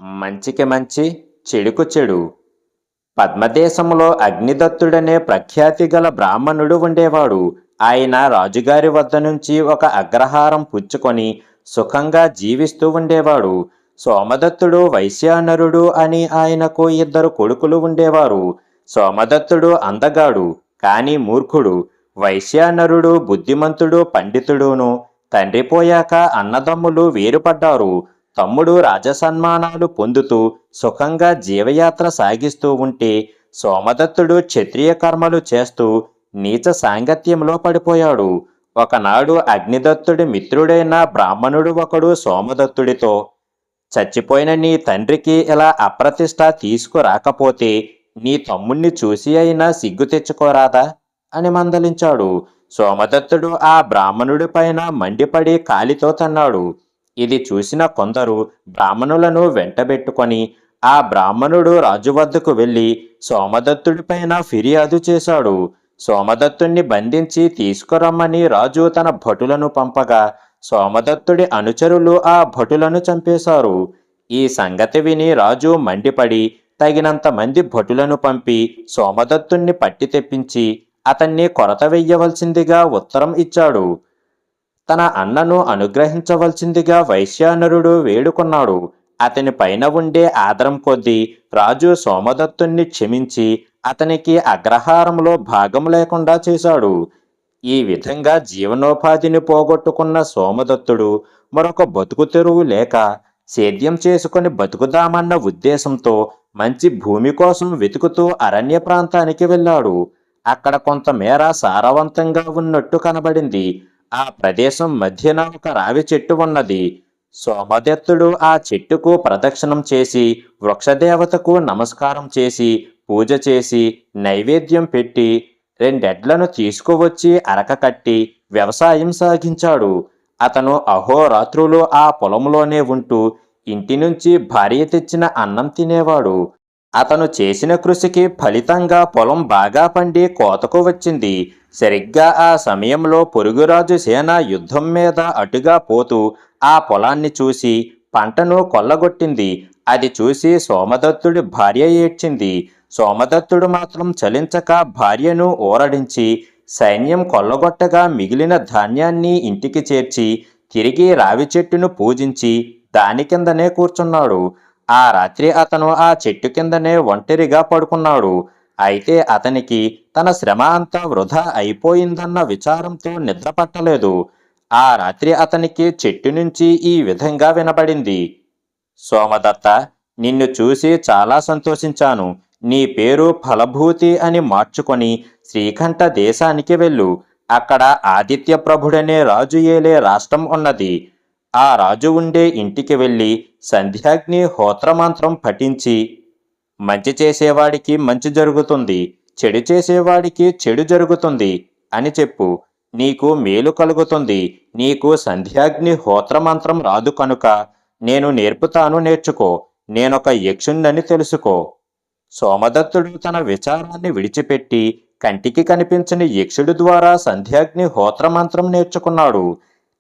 మంచికి మంచి, చెడుకు చెడు. పద్మదేశంలో అగ్నిదత్తుడనే ప్రఖ్యాతి గల బ్రాహ్మణుడు ఉండేవాడు. ఆయన రాజుగారి వద్ద నుంచి ఒక అగ్రహారం పుచ్చుకొని సుఖంగా జీవిస్తూ ఉండేవాడు. సోమదత్తుడు వైశ్యానరుడు అని ఆయనకు ఇద్దరు కొడుకులు ఉండేవారు. సోమదత్తుడు అందగాడు, కాని మూర్ఖుడు. వైశ్యానరుడు బుద్ధిమంతుడు, పండితుడును. తండ్రి పోయాక అన్నదమ్ములు వేరుపడ్డారు. తమ్ముడు రాజసన్మానాలు పొందుతూ సుఖంగా జీవయాత్ర సాగిస్తూ ఉంటే సోమదత్తుడు క్షత్రియ కర్మలు చేస్తూ నీచ సాంగత్యంలో పడిపోయాడు. ఒకనాడు అగ్నిదత్తుడి మిత్రుడైన బ్రాహ్మణుడు ఒకడు సోమదత్తుడితో, చచ్చిపోయిన నీ తండ్రికి ఇలా అప్రతిష్ట తీసుకురాకపోతే నీ తమ్ముణ్ణి చూసి అయినా సిగ్గు తెచ్చుకోరాదా అని మందలించాడు. సోమదత్తుడు ఆ బ్రాహ్మణుడి పైన మండిపడి కాలితో తన్నాడు. ఇది చూసిన కొందరు బ్రాహ్మణులను వెంటబెట్టుకొని ఆ బ్రాహ్మణుడు రాజు వద్దకు వెళ్ళి సోమదత్తుడిపైన ఫిర్యాదు చేశాడు. సోమదత్తుణ్ణి బంధించి తీసుకురమ్మని రాజు తన భటులను పంపగా సోమదత్తుడి అనుచరులు ఆ భటులను చంపేశారు. ఈ సంగతి విని రాజు మండిపడి తగినంత మంది భటులను పంపి సోమదత్తుణ్ణి పట్టి తెప్పించి అతన్ని కొరత వెయ్యవలసిందిగా ఉత్తరం ఇచ్చాడు. తన అన్నను అనుగ్రహించవలసిందిగా వైశ్యానరుడు వేడుకున్నాడు. అతని పైన ఉండే ఆదరం కొద్దీ రాజు సోమదత్తుణ్ణి క్షమించి అతనికి అగ్రహారంలో భాగం లేకుండా చేశాడు. ఈ విధంగా జీవనోపాధిని పోగొట్టుకున్న సోమదత్తుడు మరొక బతుకు తెరువు లేక సేద్యం చేసుకుని బతుకుదామన్న ఉద్దేశంతో మంచి భూమి కోసం వెతుకుతూ అరణ్య ప్రాంతానికి వెళ్ళాడు. అక్కడ కొంతమేర సారవంతంగా ఉన్నట్టు కనబడింది. ఆ ప్రదేశం మధ్యన ఒక రావి చెట్టు ఉన్నది. సోమదత్తుడు ఆ చెట్టుకు ప్రదక్షిణం చేసి వృక్షదేవతకు నమస్కారం చేసి పూజ చేసి నైవేద్యం పెట్టి రెండెడ్లను తీసుకువచ్చి అరక కట్టి వ్యవసాయం సాగించాడు. అతను అహోరాత్రులు ఆ పొలంలోనే ఉంటూ ఇంటి నుంచి భార్య తెచ్చిన అన్నం తినేవాడు. అతను చేసిన కృషికి ఫలితంగా పొలం బాగా పండి కోతకు వచ్చింది. సరిగ్గా ఆ సమయంలో పొరుగురాజు సేన యుద్ధం మీద అటుగా పోతూ ఆ పొలాన్ని చూసి పంటను కొల్లగొట్టింది. అది చూసి సోమదత్తుడి భార్య ఏడ్చింది. సోమదత్తుడు మాత్రం చలించక భార్యను ఊరడించి సైన్యం కొల్లగొట్టగా మిగిలిన ధాన్యాన్ని ఇంటికి చేర్చి తిరిగి రావి చెట్టును పూజించి దాని కిందనే కూర్చున్నాడు. ఆ రాత్రి అతను ఆ చెట్టు కిందనే ఒంటరిగా పడుకున్నాడు. అయితే అతనికి తన శ్రమ అంతా వృధా అయిపోయిందన్న విచారంతో నిద్ర పట్టలేదు. ఆ రాత్రి అతనికి చెట్టు నుంచి ఈ విధంగా వినబడింది. సోమదత్త, నిన్ను చూసి చాలా సంతోషించాను. నీ పేరు ఫలభూతి అని మార్చుకొని శ్రీకంఠ దేశానికి వెళ్ళు. అక్కడ ఆదిత్య ప్రభుడనే రాజు ఏలే రాష్ట్రం ఉన్నది. ఆ రాజు ఉండే ఇంటికి వెళ్ళి సంధ్యాగ్ని హోత్రమంత్రం పఠించి మంచి చేసేవాడికి మంచి జరుగుతుంది, చెడు చేసేవాడికి చెడు జరుగుతుంది అని చెప్పు. నీకు మేలు కలుగుతుంది. నీకు సంధ్యాగ్ని హోత్రమంత్రం రాదు కనుక నేను నేర్పుతాను, నేర్చుకో. నేనొక యక్షుణ్ణని తెలుసుకో. సోమదత్తుడు తన విచారాన్ని విడిచిపెట్టి కంటికి కనిపించని యక్షుడి ద్వారా సంధ్యాగ్ని హోత్రమంత్రం నేర్చుకున్నాడు.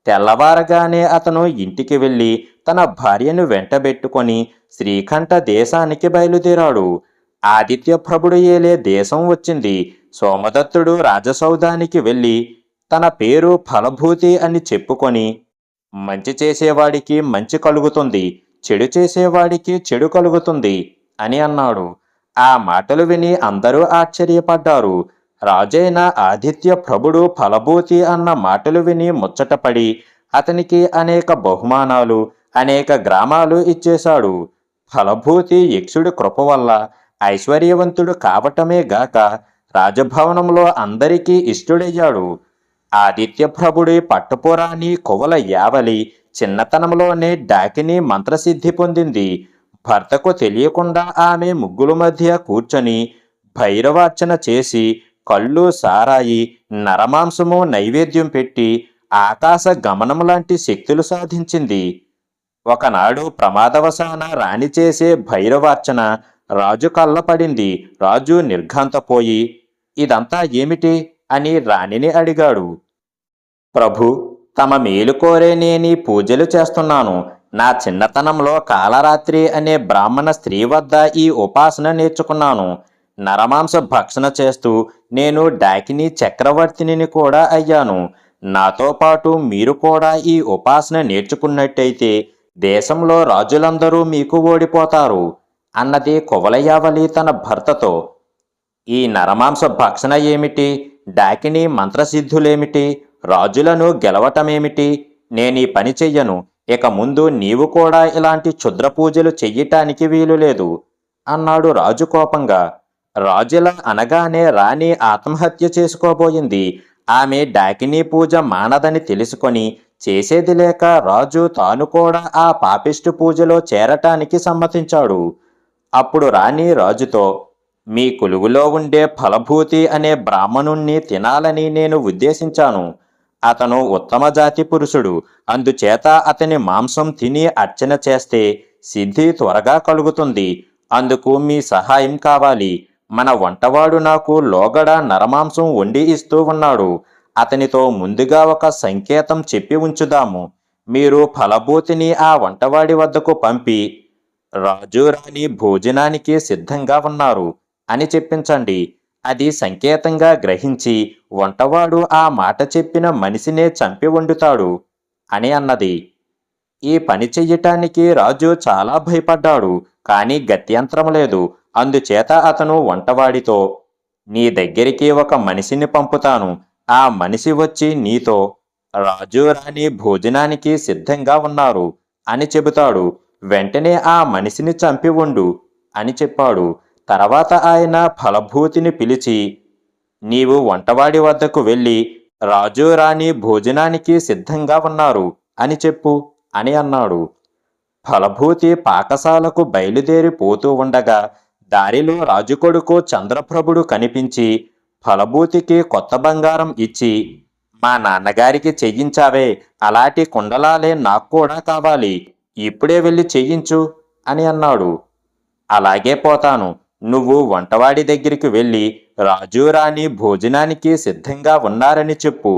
తెల్లవారగానే అతను ఇంటికి వెళ్ళి తన భార్యను వెంటబెట్టుకొని శ్రీకంఠ దేశానికి బయలుదేరాడు. ఆదిత్య ప్రభుడు ఏలే దేశం వచ్చింది. సోమదత్తుడు రాజసౌధానికి వెళ్ళి తన పేరు ఫలభూతి అని చెప్పుకొని మంచి చేసేవాడికి మంచి కలుగుతుంది, చెడు చేసేవాడికి చెడు కలుగుతుంది అని అన్నాడు. ఆ మాటలు విని అందరూ ఆశ్చర్యపడ్డారు. రాజైన ఆదిత్య ప్రభుడు ఫలభూతి అన్న మాటలు విని ముచ్చటపడి అతనికి అనేక బహుమానాలు, అనేక గ్రామాలు ఇచ్చేశాడు. ఫలభూతి యక్షుడి కృప వల్ల ఐశ్వర్యవంతుడు కావటమే గాక రాజభవనంలో అందరికీ ఇష్టుడయ్యాడు. ఆదిత్య ప్రభుడి పట్టుపురాణి కువల యావలి చిన్నతనంలోనే డాకిని మంత్రసిద్ధి పొందింది. భర్తకు తెలియకుండా ఆమె ముగ్గుల మధ్య కూర్చొని భైరవార్చన చేసి కళ్ళు, సారాయి, నరమాంసము నైవేద్యం పెట్టి ఆకాశ గమనం లాంటి శక్తులు సాధించింది. ఒకనాడు ప్రమాదవశాన రాణి చేసే భైరవార్చన రాజు కళ్ళపడింది. రాజు నిర్ఘాంతపోయి ఇదంతా ఏమిటి అని రాణిని అడిగాడు. ప్రభు, తమ మేలు కోరే నేనీ పూజలు చేస్తున్నాను. నా చిన్నతనంలో కాలరాత్రి అనే బ్రాహ్మణ స్త్రీ వద్ద ఈ ఉపాసన నేర్చుకున్నాను. నరమాంస భక్షణ చేస్తూ నేను డాకిని చక్రవర్తిని కూడా అయ్యాను. నాతో పాటు మీరు కూడా ఈ ఉపాసన నేర్చుకున్నట్టయితే దేశంలో రాజులందరూ మీకు ఓడిపోతారు అన్నది కువలయావలి తన భర్తతో. ఈ నరమాంస భక్షణ ఏమిటి? డాకిని మంత్రసిద్ధులేమిటి? రాజులను గెలవటమేమిటి? నేనీ పని చెయ్యను. ఇక ముందు నీవు కూడా ఇలాంటి క్షుద్ర పూజలు చెయ్యటానికి వీలులేదు అన్నాడు రాజు కోపంగా. రాజుల అనగానే రాణి ఆత్మహత్య చేసుకోబోయింది. ఆమె డాకినీ పూజ మానదని తెలుసుకొని చేసేది లేక రాజు తాను కూడా ఆ పాపిష్టి పూజలో చేరటానికి సమ్మతించాడు. అప్పుడు రాణి రాజుతో, మీ కొలువులో ఉండే ఫలభూతి అనే బ్రాహ్మణుణ్ణి తినాలని నేను ఉద్దేశించాను. అతను ఉత్తమ జాతి పురుషుడు. అందుచేత అతని మాంసం తిని అర్చన చేస్తే సిద్ధి త్వరగా కలుగుతుంది. అందుకు మీ సహాయం కావాలి. మన వంటవాడు నాకు లోగడ నరమాంసం వండి ఇస్తూ ఉన్నాడు. అతనితో ముందుగా ఒక సంకేతం చెప్పి ఉంచుదాము. మీరు ఫలభూతిని ఆ వంటవాడి వద్దకు పంపి రాజు రాణి భోజనానికి సిద్ధంగా ఉన్నారు అని చెప్పించండి. అది సంకేతంగా గ్రహించి వంటవాడు ఆ మాట చెప్పిన మనిషినే చంపి వండుతాడు అని అన్నది. ఈ పని చెయ్యటానికి రాజు చాలా భయపడ్డాడు. కానీ గత్యంతరం లేదు. అందుచేత అతను వంటవాడితో, నీ దగ్గరికి ఒక మనిషిని పంపుతాను. ఆ మనిషి వచ్చి నీతో రాజు రాణి భోజనానికి సిద్ధంగా ఉన్నారు అని చెబుతాడు. వెంటనే ఆ మనిషిని చంపి వండు అని చెప్పాడు. తర్వాత ఆయన ఫలభూతిని పిలిచి, నీవు వంటవాడి వద్దకు వెళ్ళి రాజు రాణి భోజనానికి సిద్ధంగా ఉన్నారు అని చెప్పు అని అన్నాడు. ఫలభూతి పాకశాలకు బయలుదేరి పోతూ ఉండగా దారిలో రాజు కొడుకు చంద్రప్రభుడు కనిపించి ఫలభూతికి కొత్త బంగారం ఇచ్చి, మా నాన్నగారికి చెయ్యించావే అలాంటి కుండలాలే నాకు కూడా కావాలి. ఇప్పుడే వెళ్ళి చెయ్యించు అని అన్నాడు. అలాగే పోతాను. నువ్వు వంటవాడి దగ్గరికి వెళ్ళి రాజు రాణి భోజనానికి సిద్ధంగా ఉన్నారని చెప్పు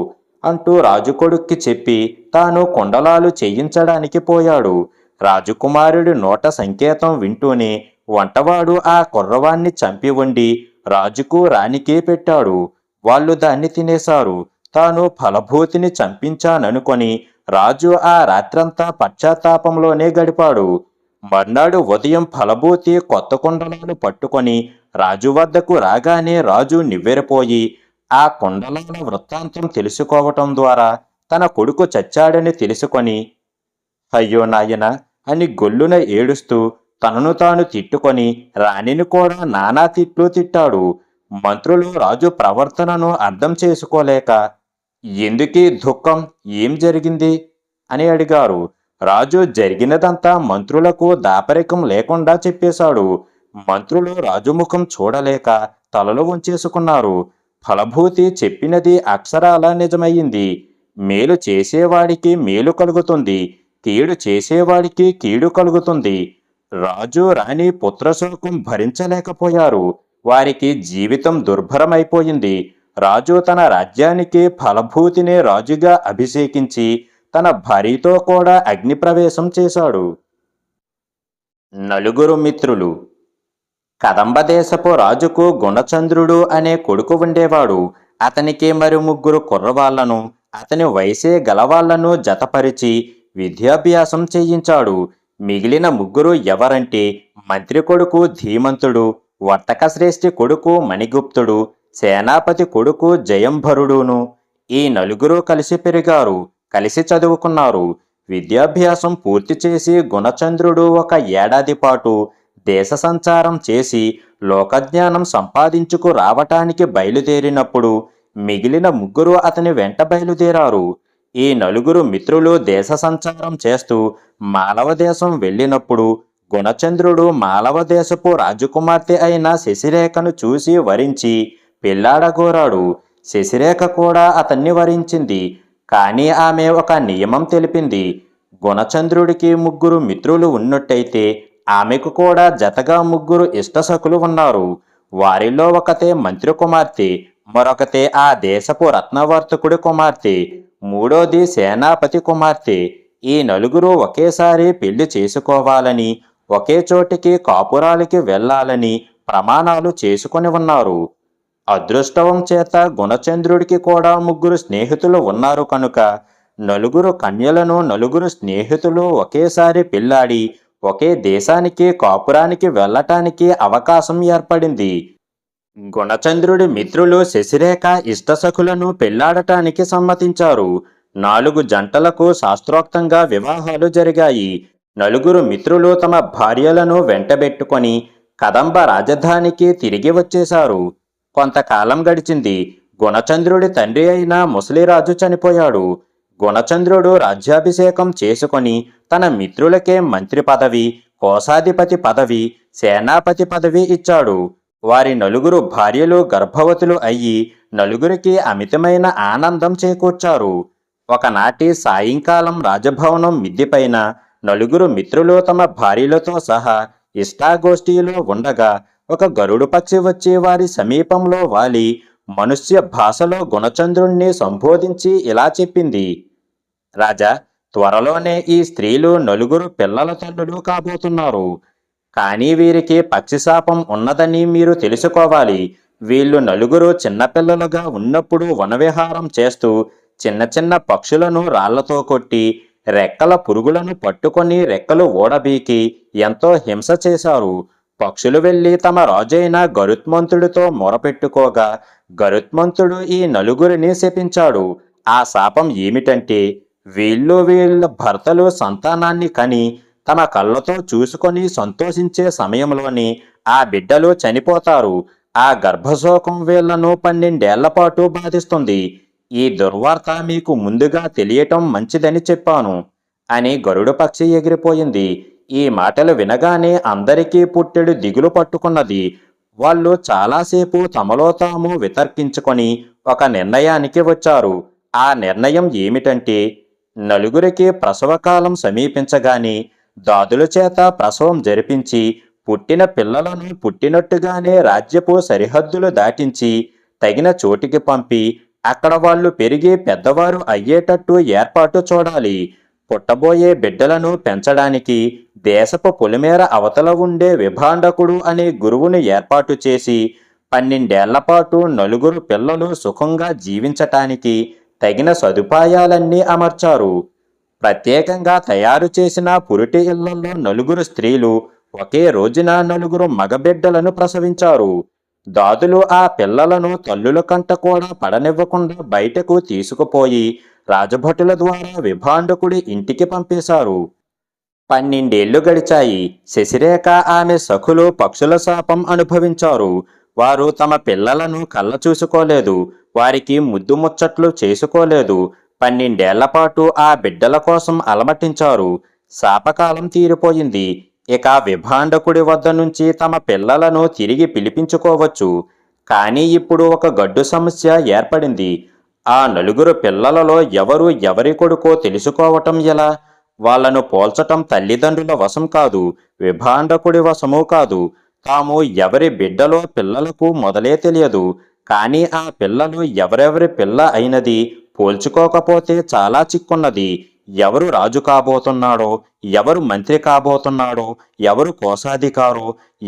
అంటూ రాజు కొడుక్కి చెప్పి తాను కుండలాలు చేయించడానికి పోయాడు. రాజకుమారుడి నోట సంకేతం వింటూనే వంటవాడు ఆ కుర్రవాణ్ణి చంపి వండి రాజుకు రాణికి పెట్టాడు. వాళ్ళు దాన్ని తినేశారు. తాను ఫలభూతిని చంపించాననుకొని రాజు ఆ రాత్రంతా పశ్చాత్తాపంలోనే గడిపాడు. మర్నాడు ఉదయం ఫలభూతి కొత్త కుండలాలు పట్టుకొని రాజు వద్దకు రాగానే రాజు నివ్వెరపోయి ఆ కుండలాల వృత్తాంతం తెలుసుకోవటం ద్వారా తన కొడుకు చచ్చాడని తెలుసుకొని, అయ్యో నాయన అని గొల్లున ఏడుస్తూ తనను తాను తిట్టుకొని రాణిని కూడా నానా తిట్లు తిట్టాడు. మంత్రులు రాజు ప్రవర్తనను అర్థం చేసుకోలేక, ఎందుకీ దుఃఖం, ఏం జరిగింది అని అడిగారు. రాజు జరిగినదంతా మంత్రులకు దాపరికం లేకుండా చెప్పేశాడు. మంత్రులు రాజుముఖం చూడలేక తలలు వంచేసుకున్నారు. ఫలభూతి చెప్పినది అక్షరాల నిజమయ్యింది. మేలు చేసేవాడికి మేలు కలుగుతుంది, కీడు చేసేవాడికి కీడు కలుగుతుంది. రాజు రాణి పుత్రశోకం భరించలేకపోయారు. వారికి జీవితం దుర్భరమైపోయింది. రాజు తన రాజ్యానికి ఫలభూతిని రాజుగా అభిషేకించి తన భార్యతో కూడా అగ్నిప్రవేశం చేశాడు. నలుగురు మిత్రులు. కదంబ దేశపు రాజుకు గుణచంద్రుడు అనే కొడుకు ఉండేవాడు. అతనికి మరి ముగ్గురు కుర్రవాళ్లను అతని వయసే గలవాళ్లను జతపరిచి విద్యాభ్యాసం చేయించాడు. మిగిలిన ముగ్గురు ఎవరంటే మంత్రి కొడుకు ధీమంతుడు, వర్తక శ్రేష్ఠి కొడుకు మణిగుప్తుడు, సేనాపతి కొడుకు జయంభరుడును. ఈ నలుగురు కలిసి పెరిగారు, కలిసి చదువుకున్నారు. విద్యాభ్యాసం పూర్తి చేసి గుణచంద్రుడు ఒక ఏడాది పాటు దేశ సంచారం చేసి లోకజ్ఞానం సంపాదించుకు రావటానికి బయలుదేరినప్పుడు మిగిలిన ముగ్గురు అతని వెంట బయలుదేరారు. ఈ నలుగురు మిత్రులు దేశ సంచారం చేస్తూ మాలవ దేశం వెళ్ళినప్పుడు గుణచంద్రుడు మాలవ దేశపు రాజకుమార్తె అయిన శశిరేఖను చూసి వరించి పెళ్లాడగోరాడు. శశిరేఖ కూడా అతన్ని వరించింది. కానీ ఆమె ఒక నియమం తెలిపింది. గుణచంద్రుడికి ముగ్గురు మిత్రులు ఉన్నట్టయితే ఆమెకు కూడా జతగా ముగ్గురు ఇష్టసఖులు ఉన్నారు. వారిలో ఒకతే మంత్రి కుమార్తె, మరొకతే ఆ దేశపు రత్నవర్తకుడి కుమార్తె, మూడోది సేనాపతి కుమార్తె. ఈ నలుగురు ఒకేసారి పెళ్లి చేసుకోవాలని, ఒకే చోటికి కాపురాలకి వెళ్ళాలని ప్రమాణాలు చేసుకొని ఉన్నారు. అదృష్టవం చేత గుణచంద్రుడికి కూడా ముగ్గురు స్నేహితులు ఉన్నారు కనుక నలుగురు కన్యలను నలుగురు స్నేహితులు ఒకేసారి పెళ్ళాడి ఒకే దేశానికి కాపురానికి వెళ్ళటానికి అవకాశం ఏర్పడింది. గుణచంద్రుడి మిత్రులు శశిరేఖ ఇష్టసఖులను పెళ్లాడటానికి సమ్మతించారు. 4 జంటలకు శాస్త్రోక్తంగా వివాహాలు జరిగాయి. నలుగురు మిత్రులు తమ భార్యలను వెంటబెట్టుకొని కదంబ రాజధానికి తిరిగి వచ్చేశారు. కొంతకాలం గడిచింది. గుణచంద్రుడి తండ్రి అయిన ముసలిరాజు చనిపోయాడు. గుణచంద్రుడు రాజ్యాభిషేకం చేసుకొని తన మిత్రులకే మంత్రి పదవి, కోశాధిపతి పదవి, సేనాపతి పదవి ఇచ్చాడు. వారి నలుగురు భార్యలు గర్భవతులు అయ్యి నలుగురికి అమితమైన ఆనందం చేకూర్చారు. ఒకనాటి సాయంకాలం రాజభవనం మిద్దెపైన నలుగురు మిత్రులు తమ భార్యలతో సహా ఇష్టాగోష్ఠిలో ఉండగా ఒక గరుడు పక్షి వచ్చి వారి సమీపంలో వాలి మనుష్య భాషలో గుణచంద్రుణ్ణి సంబోధించి ఇలా చెప్పింది: రాజా, త్వరలోనే ఈ స్త్రీలు నలుగురు పిల్లల తల్లులు కాబోతున్నారు. కానీ వీరికి పక్షిశాపం ఉన్నదని మీరు తెలుసుకోవాలి. వీళ్ళు నలుగురు చిన్నపిల్లలుగా ఉన్నప్పుడు వనవిహారం చేస్తూ చిన్న చిన్న పక్షులను రాళ్లతో కొట్టి రెక్కల పురుగులను పట్టుకొని రెక్కలు ఊడబీకి ఎంతో హింస చేశారు. పక్షులు వెళ్ళి తమ రాజైన గరుత్మంతుడితో మొరపెట్టుకోగా గరుత్మంతుడు ఈ నలుగురిని శపించాడు. ఆ శాపం ఏమిటంటే వీళ్ళ భర్తలు సంతానాన్ని కని తమ కళ్ళతో చూసుకొని సంతోషించే సమయంలోని ఆ బిడ్డలు చనిపోతారు. ఆ గర్భశోకం వీళ్లను 12 ఏళ్ల పాటు బాధిస్తుంది. ఈ దుర్వార్త మీకు ముందుగా తెలియటం మంచిదని చెప్పాను అని గరుడు పక్షి ఎగిరిపోయింది. ఈ మాటలు వినగానే అందరికీ పుట్టెడు దిగులు పట్టుకున్నది. వాళ్ళు చాలాసేపు తమలో తాము వితర్కించుకొని ఒక నిర్ణయానికి వచ్చారు. ఆ నిర్ణయం ఏమిటంటే నలుగురికి ప్రసవకాలం సమీపించగానే దాదుల చేత ప్రసవం జరిపించి పుట్టిన పిల్లలను పుట్టినట్టుగానే రాజ్యపు సరిహద్దులు దాటించి తగిన చోటికి పంపి అక్కడ వాళ్ళు పెరిగి పెద్దవారు అయ్యేటట్టు ఏర్పాటు చూడాలి. పుట్టబోయే బిడ్డలను పెంచడానికి దేశపు పొలిమేర అవతల ఉండే విభాండకుడు అనే గురువును ఏర్పాటు చేసి 12 ఏళ్ల పాటు నలుగురు పిల్లలు సుఖంగా జీవించటానికి తగిన సదుపాయాలన్నీ అమర్చారు. ప్రత్యేకంగా తయారు చేసిన పురిటి ఇళ్లలో నలుగురు స్త్రీలు ఒకే రోజున నలుగురు మగబిడ్డలను ప్రసవించారు. దాదులు ఆ పిల్లలను తల్లుల కంట కూడా పడనివ్వకుండా బయటకు తీసుకుపోయి రాజభటుల ద్వారా విభాండకుడి ఇంటికి పంపేశారు. 12 ఏళ్లు గడిచాయి. శశిరేఖ ఆమె సఖులు పక్షుల శాపం అనుభవించారు. వారు తమ పిల్లలను కళ్ళ చూసుకోలేదు. వారికి ముద్దు ముచ్చట్లు చేసుకోలేదు. 12 ఏళ్ల పాటు ఆ బిడ్డల కోసం అలమటించారు. శాపకాలం తీరిపోయింది. ఇక విభాండకుడి వద్ద నుంచి తమ పిల్లలను తిరిగి పిలిపించుకోవచ్చు. కానీ ఇప్పుడు ఒక గడ్డు సమస్య ఏర్పడింది. ఆ నలుగురు పిల్లలలో ఎవరు ఎవరి కొడుకో తెలుసుకోవటం ఎలా? వాళ్లను పోల్చటం తల్లిదండ్రుల వశం కాదు, విభాండకుడి వశమూ కాదు. తాము ఎవరి బిడ్డలో పిల్లలకు మొదలే తెలియదు. కానీ ఆ పిల్లలు ఎవరెవరి పిల్ల అయినది పోల్చుకోకపోతే చాలా చిక్కున్నది. ఎవరు రాజు కాబోతున్నాడో, ఎవరు మంత్రి కాబోతున్నాడో, ఎవరు కోశాధికారో,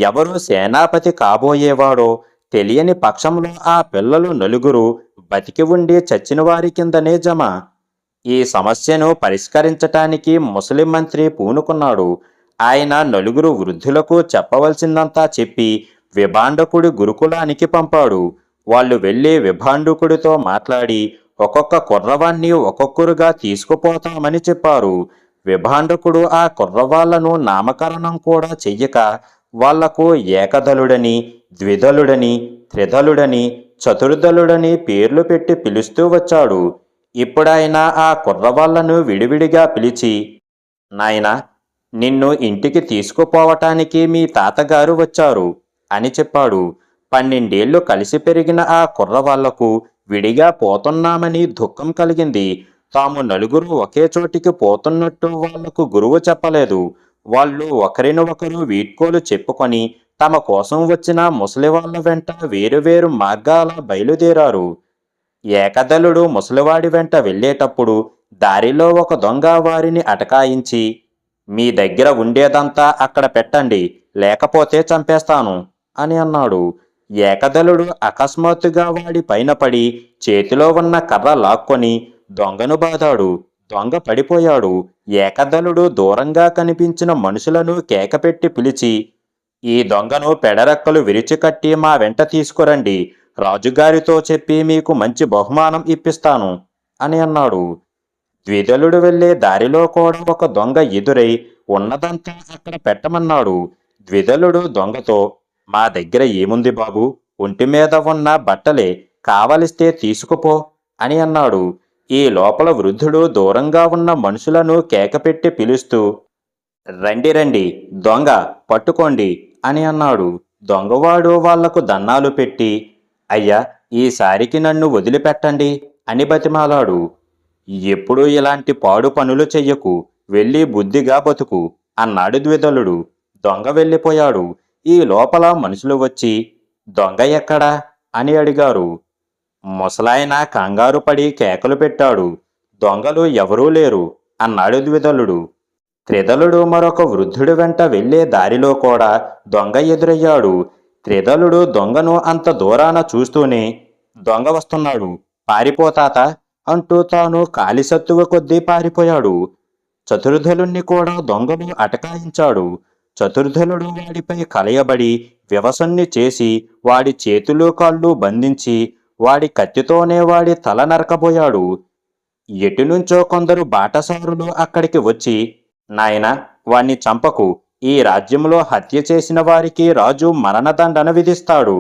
ఎవరు సేనాపతి కాబోయేవాడో తెలియని పక్షంలో ఆ పిల్లలు నలుగురు బతికి ఉండి చచ్చిన వారి కిందనే జమ. ఈ సమస్యను పరిష్కరించటానికి ముసలి మంత్రి పూనుకున్నాడు. ఆయన నలుగురు వృద్ధులకు చెప్పవలసిందంతా చెప్పి విభాండకుడి గురుకులానికి పంపాడు. వాళ్ళు వెళ్ళి విభాండకుడితో మాట్లాడి ఒక్కొక్క కుర్రవాణ్ణి ఒక్కొక్కరుగా తీసుకుపోతామని చెప్పారు. విభాండకుడు ఆ కుర్రవాళ్లను నామకరణం కూడా చెయ్యక వాళ్లకు ఏకదలుడని, ద్విదలుడని, త్రిదలుడని, చతుర్దలుడని పేర్లు పెట్టి పిలుస్తూ వచ్చాడు. ఇప్పుడాయన ఆ కుర్రవాళ్లను విడివిడిగా పిలిచి, నాయనా, నిన్ను ఇంటికి తీసుకుపోవటానికి మీ తాతగారు వచ్చారు అని చెప్పాడు. 12 ఏళ్లు కలిసి పెరిగిన ఆ కుర్రవాళ్లకు విడిగా పోతున్నామని దుఃఖం కలిగింది. తాము నలుగురు ఒకే చోటికి పోతున్నట్టు వాళ్లకు గురువు చెప్పలేదు. వాళ్ళు ఒకరినొకరు వీడ్కోలు చెప్పుకొని తమ కోసం వచ్చిన ముసలివాళ్ల వెంట వేరువేరు మార్గాల బయలుదేరారు. ఏకదలుడు ముసలివాడి వెంట వెళ్ళేటప్పుడు దారిలో ఒక దొంగ వారిని అటకాయించి, మీ దగ్గర ఉండేదంతా అక్కడ పెట్టండి, లేకపోతే చంపేస్తాను అని అన్నాడు. ఏకదలుడు అకస్మాత్తుగా వాడి పైన పడి చేతిలో ఉన్న కర్ర లాక్కొని దొంగను బాదాడు. దొంగ పడిపోయాడు. ఏకదలుడు దూరంగా కనిపించిన మనుషులను కేకపెట్టి పిలిచి, ఈ దొంగను పెడరెక్కలు విరిచికట్టి మా వెంట తీసుకురండి, రాజుగారితో చెప్పి మీకు మంచి బహుమానం ఇప్పిస్తాను అని అన్నాడు. ద్విదలుడు వెళ్లే దారిలో కూడా ఒక దొంగ ఎదురై ఉన్నదంతా అక్కడ పెట్టమన్నాడు. ద్విదలుడు దొంగతో, మా దగ్గర ఏముంది బాబు, ఒంటి మీద ఉన్న బట్టలే, కావలిస్తే తీసుకుపో అని అన్నాడు. ఈ లోపల వృద్ధుడు దూరంగా ఉన్న మనుషులను కేకపెట్టి పిలుస్తూ, రండి రండి, దొంగ పట్టుకోండి అని అన్నాడు. దొంగవాడు వాళ్లకు దన్నాలు పెట్టి, అయ్యా, ఈసారికి నన్ను వదిలిపెట్టండి అని బతిమాలాడు. ఎప్పుడూ ఇలాంటి పాడు పనులు చెయ్యకు, వెళ్ళి బుద్ధిగా బతుకు అన్నాడు ద్విదలుడు. దొంగ వెళ్ళిపోయాడు. ఈ లోపల మనుషులు వచ్చి, దొంగ ఎక్కడా అని అడిగారు. ముసలాయన కంగారు పడి కేకలు పెట్టాడు. దొంగలు ఎవరూ లేరు అన్నాడు ద్విదలుడు. త్రిదలుడు మరొక వృద్ధుడి వెంట వెళ్లే దారిలో కూడా దొంగ ఎదురయ్యాడు. త్రిదలుడు దొంగను అంత దూరాన చూస్తూనే, దొంగ వస్తున్నాడు, పారిపోతాత అంటూ తాను కాలిసత్తువ కొద్దీ పారిపోయాడు. చతుర్ధలుణ్ణి కూడా దొంగను అటకాయించాడు. చతుర్ధలుడు వాడిపై కలయబడి వ్యవసన్ని చేసి వాడి చేతులు కాళ్ళు బంధించి వాడి కత్తితోనే వాడి తల నరకబోయాడు. ఎటునుంచో కొందరు బాటసారులు అక్కడికి వచ్చి, నాయనా, వాణ్ణి చంపకు, ఈ రాజ్యంలో హత్య చేసిన వారికి రాజు మరణదండన విధిస్తాడు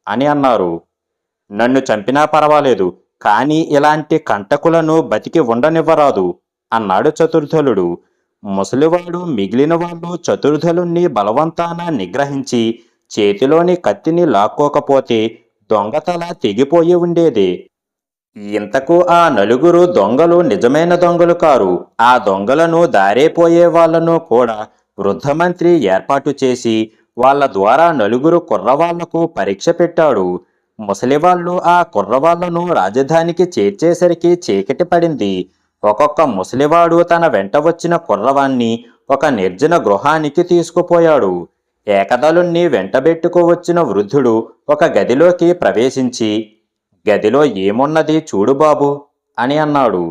అని అన్నారు. నన్ను చంపినా పర్వాలేదు, కానీ ఇలాంటి కంటకులను బతికి ఉండనివ్వరాదు అన్నాడు చతుర్ధలుడు. ముసలివాడు మిగిలిన వాళ్ళు చతుర్ధలుణ్ణి బలవంతాన నిగ్రహించి చేతిలోని కత్తిని లాక్కోకపోతే దొంగతల తెగిపోయి ఉండేది. ఇంతకు ఆ నలుగురు దొంగలు నిజమైన దొంగలు కారు. ఆ దొంగలను దారేపోయే వాళ్లను కూడా వృద్ధమంత్రి ఏర్పాటు చేసి వాళ్ళ ద్వారా నలుగురు కుర్రవాళ్లకు పరీక్ష పెట్టాడు. ముసలివాళ్లు ఆ కుర్రవాళ్లను రాజధానికి చేర్చేసరికి చీకటి పడింది. ఒక్కొక్క ముసలివాడు తన వెంట వచ్చిన కుర్రవాణ్ణి ఒక నిర్జన గృహానికి తీసుకుపోయాడు. ఏకదలుణ్ణి వెంటబెట్టుకు వచ్చిన వృద్ధుడు ఒక గదిలోకి ప్రవేశించి, గదిలో ఏమున్నది చూడు బాబు అని అన్నాడు.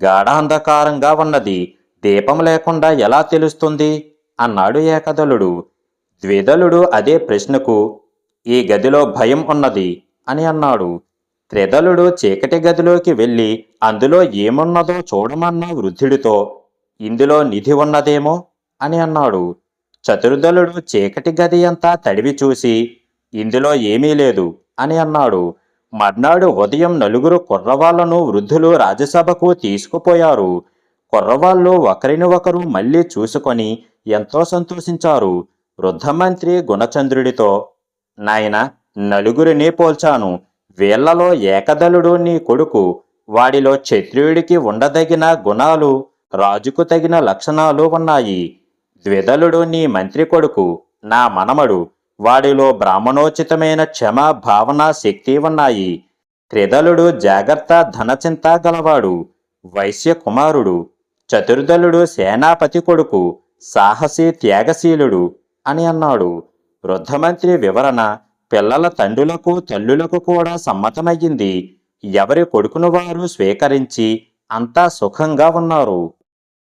గాఢాంధకారంగా ఉన్నది, దీపం లేకుండా ఎలా తెలుస్తుంది అన్నాడు ఏకదలుడు. ద్విదలుడు అదే ప్రశ్నకు, ఈ గదిలో భయం ఉన్నది అని అన్నాడు. త్రిదలుడు చీకటి గదిలోకి వెళ్ళి అందులో ఏమున్నదో చూడమన్న వృద్ధుడితో, ఇందులో నిధి ఉన్నదేమో అని అన్నాడు. చతుర్దలుడు చీకటి గది అంతా తడివి చూసి, ఇందులో ఏమీ లేదు అని అన్నాడు. మర్నాడు ఉదయం నలుగురు కుర్రవాళ్లను వృద్ధులు రాజసభకు తీసుకుపోయారు. కుర్రవాళ్ళు ఒకరిని ఒకరు మళ్ళీ చూసుకొని ఎంతో సంతోషించారు. వృద్ధమంత్రి గుణచంద్రుడితో, నాయనా, నలుగురిని పోల్చాను. వీళ్లలో ఏకదలుడు నీ కొడుకు. వాడిలో క్షత్రియుడికి ఉండదగిన గుణాలు, రాజుకు తగిన లక్షణాలు ఉన్నాయి. ద్విదలుడు నీ మంత్రి కొడుకు, నా మనమడు. వాడిలో బ్రాహ్మణోచితమైన క్షమ, భావన, శక్తి ఉన్నాయి. త్రిదలుడు జాగ్రత్త, ధనచింత గలవాడు, వైశ్య కుమారుడు. చతుర్దలుడు సేనాపతి కొడుకు, సాహసి, త్యాగశీలుడు అని అన్నాడు. వృద్ధమంత్రి వివరణ పిల్లల తండ్రులకు తల్లులకు కూడా సమ్మతమయ్యింది. ఎవరి కొడుకును వారు స్వీకరించి అంతా సుఖంగా ఉన్నారు.